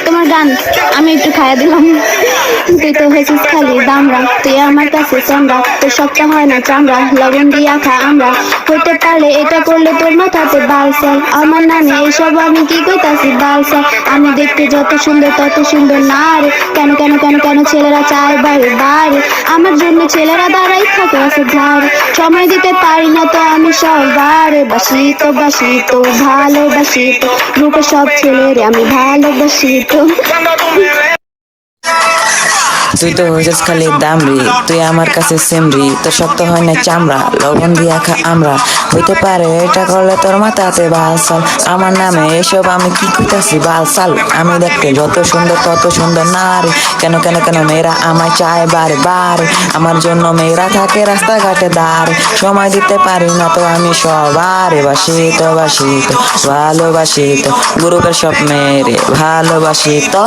তোমার গান আমি একটু খাইয়া দিলাম। তুই তো হয়েছিস খালি দামরা, তুই আমার কাছে চামড়া, তোর সবটা হয় না চামড়া, লবণ দিয়া খা আমরা। হইতে পারলে এটা করলে তোর মাথাতে বালসাল, আমার নামে এইসব আমি কি কইতাছি বালসাল। আমি দেখতে যত সুন্দর তত সুন্দর না রে, কেন কেন কেন কেন ছেলেরা চায় বাইরে বাইরে, আমার জন্য ছেলেরা দাঁড়াই থাকে আছে ধারে। সময় দিতে পারি না তো আমি সবারে, বাসি তো ভালোবাসি তো, গ্রুপে সব ছেলেরে আমি ভালোবাসি তো। তুই তো হয়েছিস খালি দামরি, তুই আমার কাছে সেমরি, তোর শক্ত হয় না চামড়া, লবণ দিয়া খা আমরা। হইতে পারে এটা করলে তোর মাথাতে বালসাল, আমার নামে এসব আমি কি কইতাছি বালসাল। আমি দেখতে যত সুন্দর তত সুন্দর নারী, কেন কেন কেন মেয়েরা আমায় চায় বারে বারে, আমার জন্য মেয়েরা থাকে রাস্তাঘাটে দাঁড়ে। সময় দিতে পারি না তো আমি সবারে, বাসি তো ভালোবাসি তো, গ্রুপের সব মেয়েরে ভালোবাসি তো।